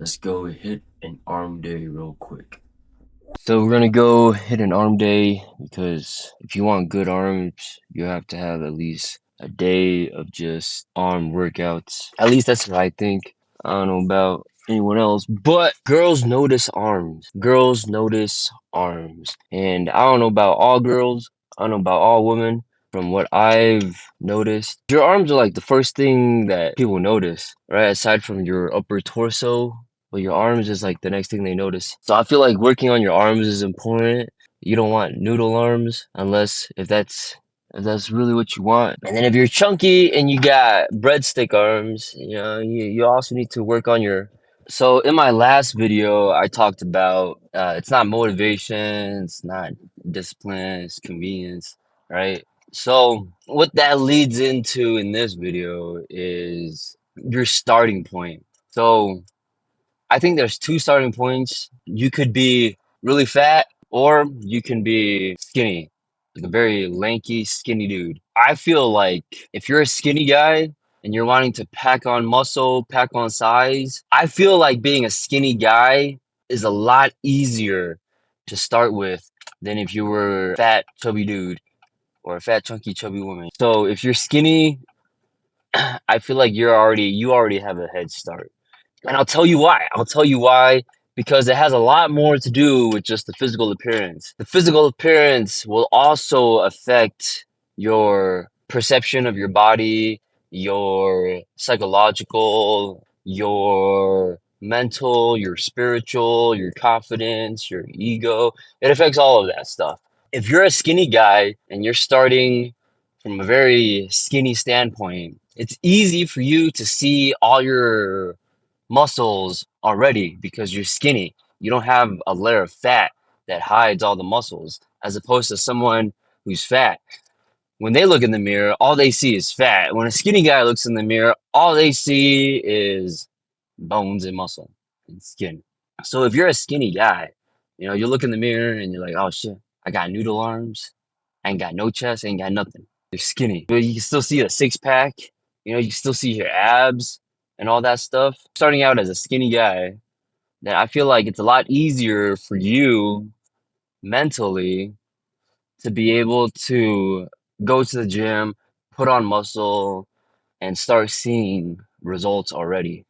Let's go hit an arm day real quick. So we're gonna go hit an arm day because if you want good arms, you have to have at least a day of just arm workouts. At least that's what I think. I don't know about anyone else, but girls notice arms. Girls notice arms. And I don't know about all girls, I don't know about all women. From what I've noticed, your arms are like the first thing that people notice, right? Aside from your upper torso, but your arms is like the next thing they notice. So I feel like working on your arms is important. You don't want noodle arms unless if that's really what you want. And then if you're chunky and you got breadstick arms, you also need to work on your. So in my last video, I talked about it's not motivation, it's not discipline, it's convenience, right? So what that leads into in this video is your starting point. So I think there's two starting points. You could be really fat or you can be skinny, like a very lanky, skinny dude. I feel like if you're a skinny guy and you're wanting to pack on muscle, pack on size, I feel like being a skinny guy is a lot easier to start with than if you were a fat, chubby dude or a fat, chunky, chubby woman. So if you're skinny, I feel like you already have a head start. And I'll tell you why. I'll tell you why because it has a lot more to do with just the physical appearance. The physical appearance will also affect your perception of your body, your psychological, your mental, your spiritual, your confidence, your ego. It affects all of that stuff. If you're a skinny guy and you're starting from a very skinny standpoint, it's easy for you to see all your muscles already because you're skinny. You don't have a layer of fat that hides all the muscles, as opposed to someone who's fat. When they look in the mirror, all they see is fat. When a skinny guy looks in the mirror, all they see is bones and muscle and skin. So if you're a skinny guy, you look in the mirror and you're like, oh shit, I got noodle arms, I ain't got no chest, I ain't got nothing. You're skinny. But you can still see a six pack, you can still see your abs and all that stuff. Starting out as a skinny guy, then I feel like it's a lot easier for you mentally to be able to go to the gym, put on muscle, and start seeing results already.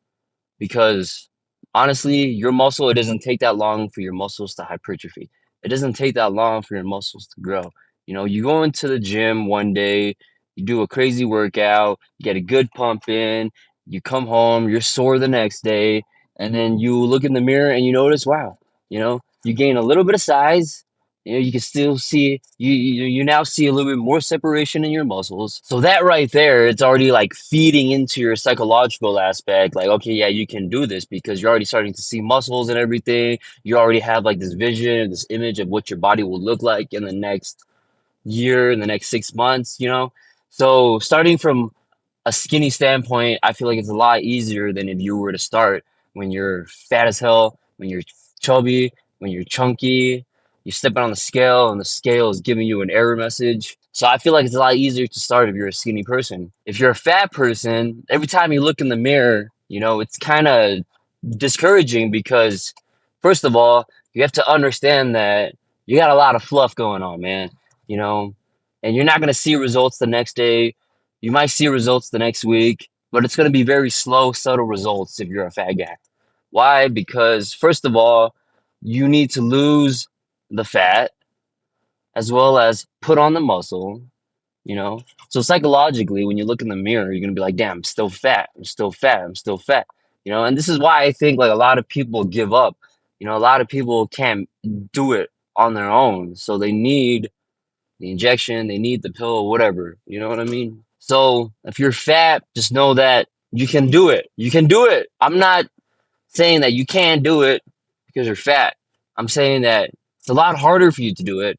Because honestly, your muscle, it doesn't take that long for your muscles to hypertrophy. It doesn't take that long for your muscles to grow. You go into the gym one day, you do a crazy workout, you get a good pump in, you come home, you're sore the next day, and then you look in the mirror and you notice, wow, you gain a little bit of size. You can still see you now see a little bit more separation in your muscles. So that right there, it's already like feeding into your psychological aspect. Like, okay, yeah, you can do this because you're already starting to see muscles and everything. You already have like this vision, this image of what your body will look like in the next year, in the next 6 months. So starting from a skinny standpoint, I feel like it's a lot easier than if you were to start when you're fat as hell, when you're chubby, when you're chunky. You're stepping on the scale and the scale is giving you an error message. So I feel like it's a lot easier to start if you're a skinny person. If you're a fat person, every time you look in the mirror, it's kind of discouraging because, first of all, you have to understand that you got a lot of fluff going on, man, you know, and you're not going to see results the next day. You might see results the next week, but it's going to be very slow, subtle results if you're a fat guy. Why? Because, first of all, you need to lose the fat as well as put on the muscle, you know? So psychologically, when you look in the mirror, you're going to be like, damn, I'm still fat. I'm still fat. I'm still fat. And this is why I think like a lot of people give up. A lot of people can't do it on their own. So they need the injection, they need the pill, whatever. You know what I mean? So if you're fat, just know that you can do it. You can do it. I'm not saying that you can't do it because you're fat. I'm saying that it's a lot harder for you to do it.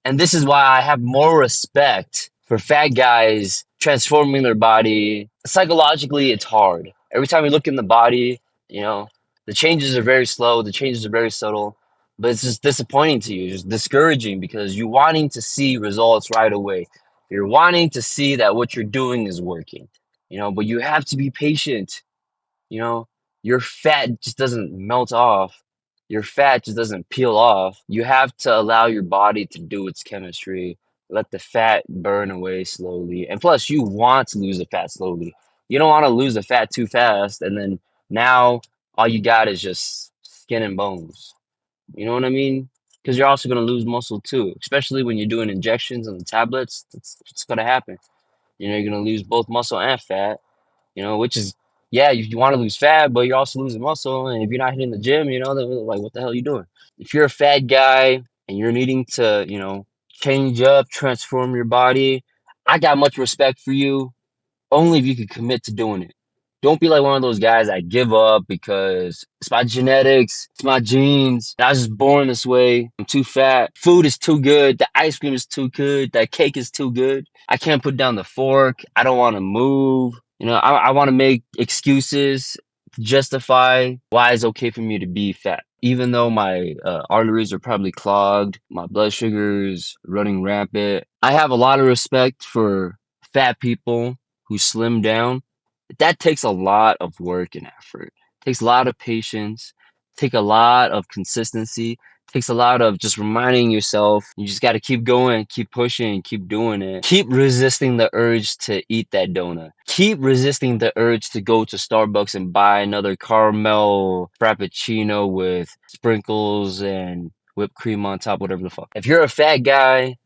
And this is why I have more respect for fat guys transforming their body. Psychologically, it's hard. Every time you look in the body, the changes are very slow, the changes are very subtle, but it's just disappointing to you, just discouraging because you're wanting to see results right away. You're wanting to see that what you're doing is working, but you have to be patient, you know. your fat just doesn't melt off. Your fat just doesn't peel off. You have to allow your body to do its chemistry, let the fat burn away slowly. And plus, you want to lose the fat slowly. You don't want to lose the fat too fast, and then now all you got is just skin and bones. You know what I mean? Because you're also going to lose muscle too, especially when you're doing injections and the tablets. It's going to happen. You're going to lose both muscle and fat, which is, yeah, you want to lose fat, but you're also losing muscle. And if you're not hitting the gym, then like, what the hell are you doing? If you're a fat guy and you're needing to, change up, transform your body, I got much respect for you. Only if you can commit to doing it. Don't be like one of those guys that give up because it's my genetics, it's my genes. I was just born this way. I'm too fat. Food is too good. The ice cream is too good. That cake is too good. I can't put down the fork. I don't want to move. I want to make excuses to justify why it's okay for me to be fat. Even though my arteries are probably clogged, my blood sugar is running rampant. I have a lot of respect for fat people who slim down. That takes a lot of work and effort. Takes a lot of patience, take a lot of consistency, takes a lot of just reminding yourself you just got to keep going, keep pushing, keep doing it. Keep resisting the urge to eat that donut. Keep resisting the urge to go to Starbucks and buy another caramel frappuccino with sprinkles and whipped cream on top, whatever the fuck. If you're a fat guy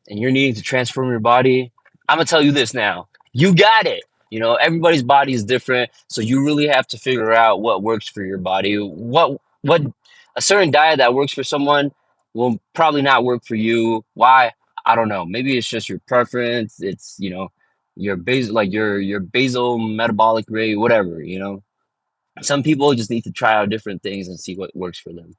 and you're needing to transform your body, I'm gonna tell you this now. You got it. Everybody's body is different, so you really have to figure out what works for your body. What a certain diet that works for someone will probably not work for you. Why? I don't know. Maybe it's just your preference. It's your basal like your basal metabolic rate, whatever. Some people just need to try out different things and see what works for them.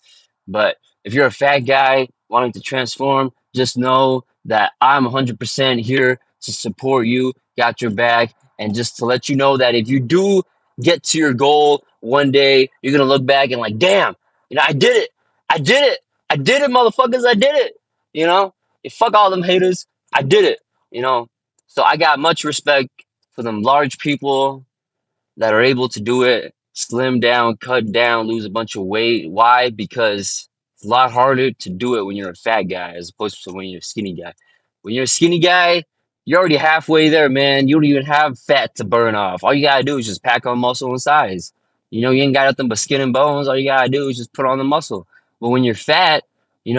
But if you're a fat guy wanting to transform, just know that I'm 100% here to support you, got your back, and just to let you know that if you do get to your goal one day, you're going to look back and like, damn, I did it. I did it. I did it, motherfuckers. I did it. You know, fuck all them haters. I did it. So I got much respect for them large people that are able to do it, slim down, cut down, lose a bunch of weight. Why? Because it's a lot harder to do it when you're a fat guy as opposed to when you're a skinny guy. When you're a skinny guy, you're already halfway there, man. You don't even have fat to burn off. All you gotta do is just pack on muscle and size. You ain't got nothing but skin and bones. All you gotta do is just put on the muscle. But when you're fat, you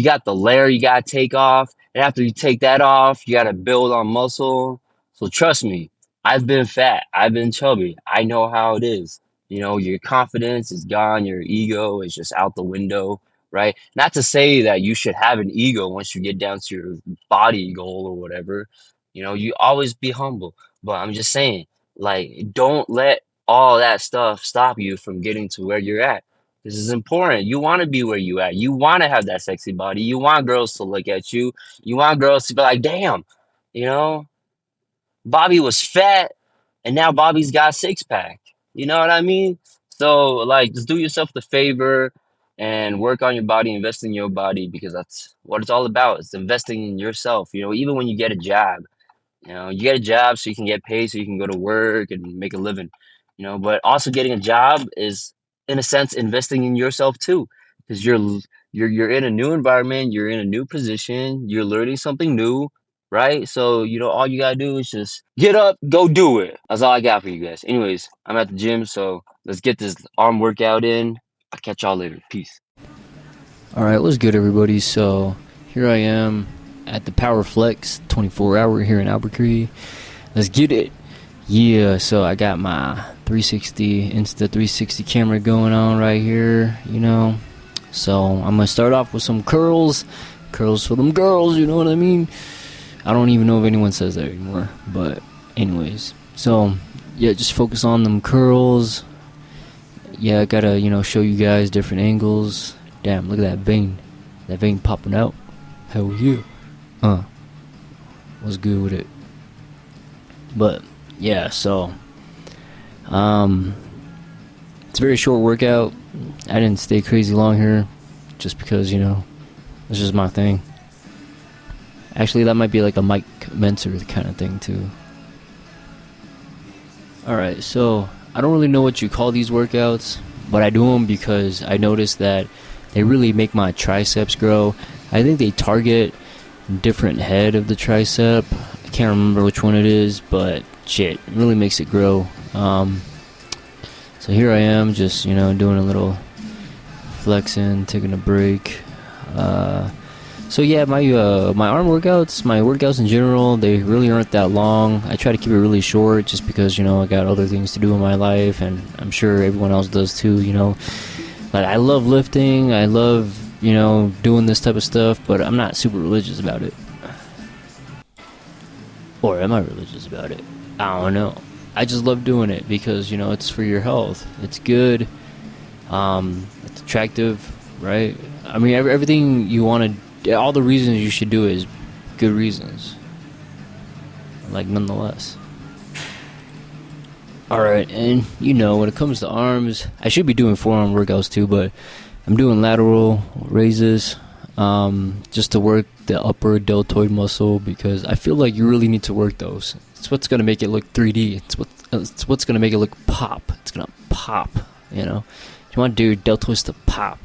got the layer you gotta take off. And after you take that off, you gotta build on muscle. So trust me, I've been fat. I've been chubby. I know how it is. Your confidence is gone. Your ego is just out the window, right? Not to say that you should have an ego once you get down to your body goal or whatever. You always be humble. But I'm just saying, like, don't let all that stuff stop you from getting to where you're at. This is important. You want to be where you at. You want to have that sexy body. You want girls to look at you. You want girls to be like, damn, you know, Bobby was fat and now Bobby's got a six pack. You know what I mean? So like just do yourself the favor and work on your body, invest in your body because that's what it's all about. It's investing in yourself. Even when you get a job, you get a job so you can get paid so you can go to work and make a living. But also getting a job is in a sense investing in yourself too because you're in a new environment, you're in a new position, you're learning something new, right? So all you gotta do is just get up, go do it. That's all I got for you guys. Anyways, I'm at the gym, so let's get this arm workout in. I'll catch y'all later. Peace. All right, what's good, everybody? So here I am at the Power Flex 24-hour here in Albuquerque. Let's get it. Yeah, so I got my 360 Insta 360 camera going on right here, So I'm gonna start off with some curls for them girls, you know what I mean? I don't even know if anyone says that anymore, but anyways. So yeah, just focus on them curls. Yeah, I gotta show you guys different angles. Damn, look at that vein popping out. Hell yeah. What's good with it? But yeah, so it's a very short workout. I didn't stay crazy long here just because it's just my thing. Actually, that might be like a Mike Mentor kind of thing too. Alright, so I don't really know what you call these workouts, but I do them because I noticed that they really make my triceps grow. I think they target different head of the tricep. I can't remember which one it is, but shit, it really makes it grow. So here I am, just doing a little flexing, taking a break. So yeah, my arm workouts, my workouts in general, they really aren't that long. I try to keep it really short, just because I got other things to do in my life, and I'm sure everyone else does too. But I love lifting. I love doing this type of stuff, but I'm not super religious about it. Or am I religious about it? I don't know. I just love doing it because it's for your health. It's good. It's attractive, right? I mean, everything you want to, all the reasons you should do it is good reasons. Like, nonetheless. Alright, and when it comes to arms, I should be doing forearm workouts too, but I'm doing lateral raises, just to work the upper deltoid muscle, because I feel like you really need to work those. It's what's going to make it look 3D. It's what's going to make it look pop. It's going to pop, You want to do your deltoids to pop.